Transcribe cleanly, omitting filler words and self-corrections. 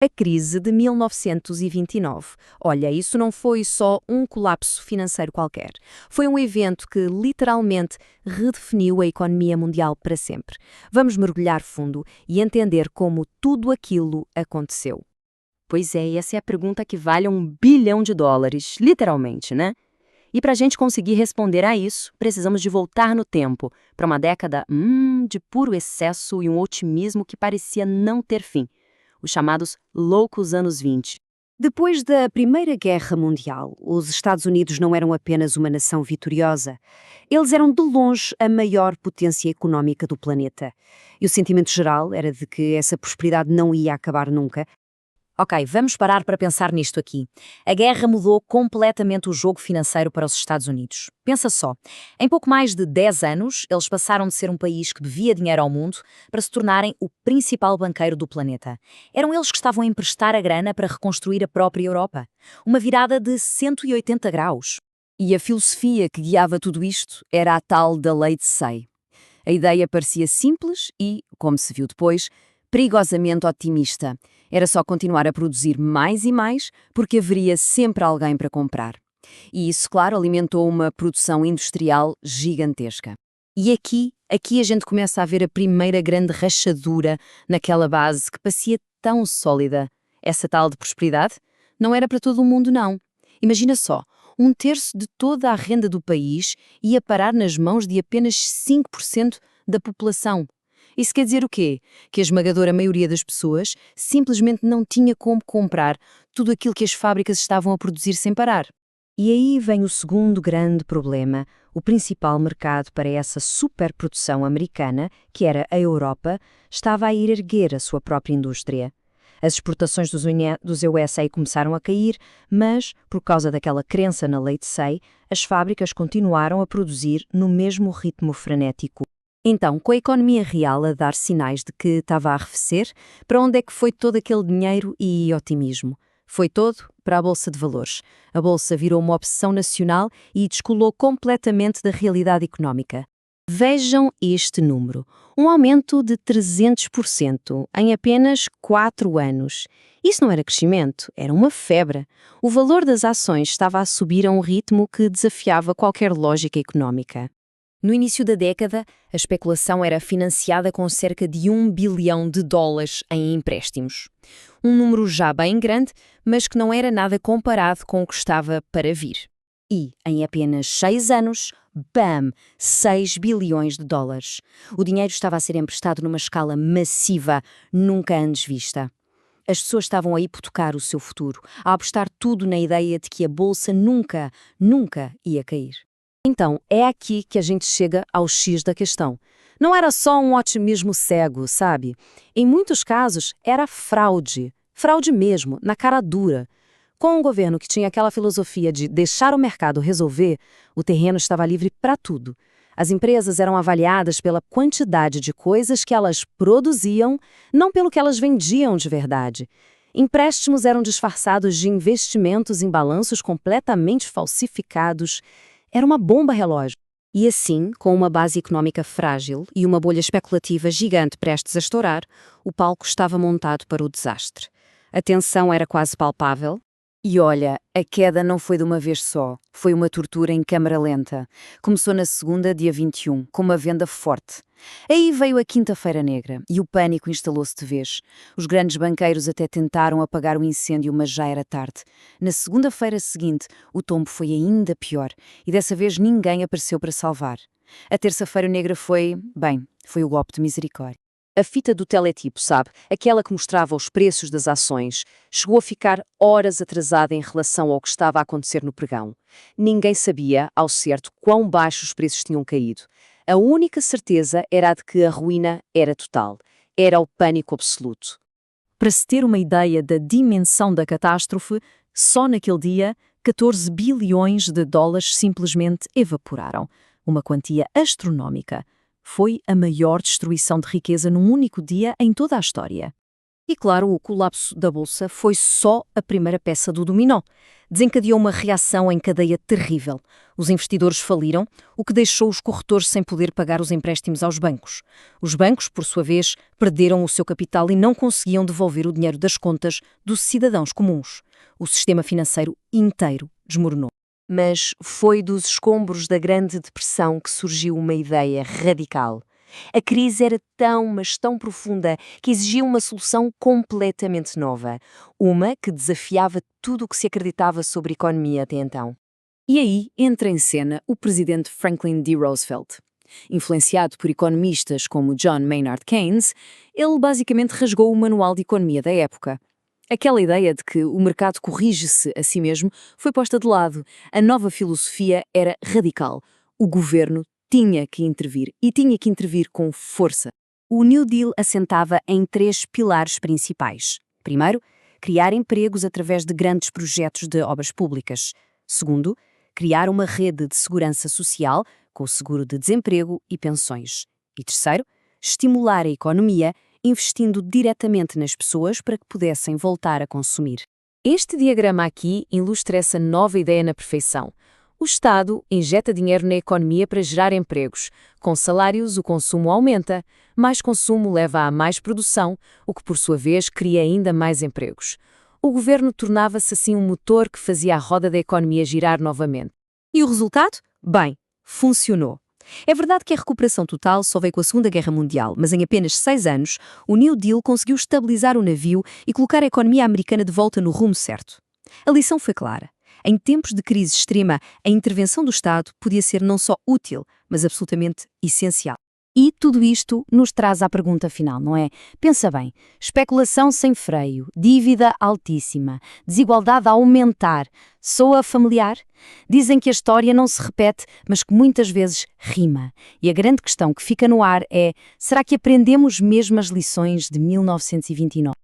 A crise de 1929. Olha, isso não foi só um colapso financeiro qualquer. Foi um evento que literalmente redefiniu a economia mundial para sempre. Vamos mergulhar fundo e entender como tudo aquilo aconteceu. Pois é, e essa é a pergunta que vale US$ 1 bilhão, literalmente, né? E para a gente conseguir responder a isso, precisamos de voltar no tempo, para uma década de puro excesso e um otimismo que parecia não ter fim. Os chamados loucos anos 20. Depois da Primeira Guerra Mundial, os Estados Unidos não eram apenas uma nação vitoriosa. Eles eram de longe a maior potência económica do planeta. E o sentimento geral era de que essa prosperidade não ia acabar nunca. Ok, vamos parar para pensar nisto aqui. A guerra mudou completamente o jogo financeiro para os Estados Unidos. Pensa só, em pouco mais de 10 anos, eles passaram de ser um país que devia dinheiro ao mundo para se tornarem o principal banqueiro do planeta. Eram eles que estavam a emprestar a grana para reconstruir a própria Europa. Uma virada de 180 graus. E a filosofia que guiava tudo isto era a tal da lei de Say. A ideia parecia simples e, como se viu depois, perigosamente otimista. Era só continuar a produzir mais e mais, porque haveria sempre alguém para comprar. E isso, claro, alimentou uma produção industrial gigantesca. E aqui a gente começa a ver a primeira grande rachadura naquela base que parecia tão sólida. Essa tal de prosperidade não era para todo o mundo, não. Imagina só, 1/3 de toda a renda do país ia parar nas mãos de apenas 5% da população. Isso quer dizer o quê? Que a esmagadora maioria das pessoas simplesmente não tinha como comprar tudo aquilo que as fábricas estavam a produzir sem parar. E aí vem o segundo grande problema, o principal mercado para essa superprodução americana, que era a Europa, estava a ir erguer a sua própria indústria. As exportações dos USA começaram a cair, mas, por causa daquela crença na lei de Say, as fábricas continuaram a produzir no mesmo ritmo frenético. Então, com a economia real a dar sinais de que estava a arrefecer, para onde é que foi todo aquele dinheiro e otimismo? Foi todo para a Bolsa de Valores. A Bolsa virou uma obsessão nacional e descolou completamente da realidade económica. Vejam este número, um aumento de 300% em apenas 4 anos. Isso não era crescimento, era uma febre. O valor das ações estava a subir a um ritmo que desafiava qualquer lógica económica. No início da década, a especulação era financiada com cerca de US$ 1 bilhão em empréstimos. Um número já bem grande, mas que não era nada comparado com o que estava para vir. E, em apenas 6 anos, BAM! US$ 6 bilhões. O dinheiro estava a ser emprestado numa escala massiva, nunca antes vista. As pessoas estavam a hipotecar o seu futuro, a apostar tudo na ideia de que a bolsa nunca ia cair. Então, é aqui que a gente chega ao X da questão. Não era só um otimismo cego, sabe? Em muitos casos, era fraude. Fraude mesmo, na cara dura. Com um governo que tinha aquela filosofia de deixar o mercado resolver, o terreno estava livre para tudo. As empresas eram avaliadas pela quantidade de coisas que elas produziam, não pelo que elas vendiam de verdade. Empréstimos eram disfarçados de investimentos em balanços completamente falsificados. Era uma bomba relógio. E assim, com uma base económica frágil e uma bolha especulativa gigante prestes a estourar, o palco estava montado para o desastre. A tensão era quase palpável. E olha, a queda não foi de uma vez só, foi uma tortura em câmara lenta. Começou na segunda, dia 21, com uma venda forte. Aí veio a Quinta-feira Negra e o pânico instalou-se de vez. Os grandes banqueiros até tentaram apagar o incêndio, mas já era tarde. Na segunda-feira seguinte, o tombo foi ainda pior e dessa vez ninguém apareceu para salvar. A Terça-feira Negra foi o golpe de misericórdia. A fita do teletipo, sabe? Aquela que mostrava os preços das ações, chegou a ficar horas atrasada em relação ao que estava a acontecer no pregão. Ninguém sabia, ao certo, quão baixos os preços tinham caído. A única certeza era a de que a ruína era total. Era o pânico absoluto. Para se ter uma ideia da dimensão da catástrofe, só naquele dia, US$ 14 bilhões simplesmente evaporaram. Uma quantia astronómica. Foi a maior destruição de riqueza num único dia em toda a história. E claro, o colapso da Bolsa foi só a primeira peça do dominó. Desencadeou uma reação em cadeia terrível. Os investidores faliram, o que deixou os corretores sem poder pagar os empréstimos aos bancos. Os bancos, por sua vez, perderam o seu capital e não conseguiam devolver o dinheiro das contas dos cidadãos comuns. O sistema financeiro inteiro desmoronou. Mas foi dos escombros da Grande Depressão que surgiu uma ideia radical. A crise era tão, mas tão profunda que exigia uma solução completamente nova. Uma que desafiava tudo o que se acreditava sobre economia até então. E aí entra em cena o presidente Franklin D. Roosevelt. Influenciado por economistas como John Maynard Keynes, ele basicamente rasgou o manual de economia da época. Aquela ideia de que o mercado corrige-se a si mesmo foi posta de lado. A nova filosofia era radical. O governo tinha que intervir e tinha que intervir com força. O New Deal assentava em 3 pilares principais. Primeiro, criar empregos através de grandes projetos de obras públicas. Segundo, criar uma rede de segurança social com o seguro de desemprego e pensões. E terceiro, estimular a economia investindo diretamente nas pessoas para que pudessem voltar a consumir. Este diagrama aqui ilustra essa nova ideia na perfeição. O Estado injeta dinheiro na economia para gerar empregos. Com salários, o consumo aumenta. Mais consumo leva a mais produção, o que, por sua vez, cria ainda mais empregos. O governo tornava-se assim um motor que fazia a roda da economia girar novamente. E o resultado? Bem, funcionou. É verdade que a recuperação total só veio com a Segunda Guerra Mundial, mas em apenas 6 anos, o New Deal conseguiu estabilizar o navio e colocar a economia americana de volta no rumo certo. A lição foi clara. Em tempos de crise extrema, a intervenção do Estado podia ser não só útil, mas absolutamente essencial. E tudo isto nos traz à pergunta final, não é? Pensa bem, especulação sem freio, dívida altíssima, desigualdade a aumentar, soa familiar? Dizem que a história não se repete, mas que muitas vezes rima. E a grande questão que fica no ar é, será que aprendemos mesmo as lições de 1929?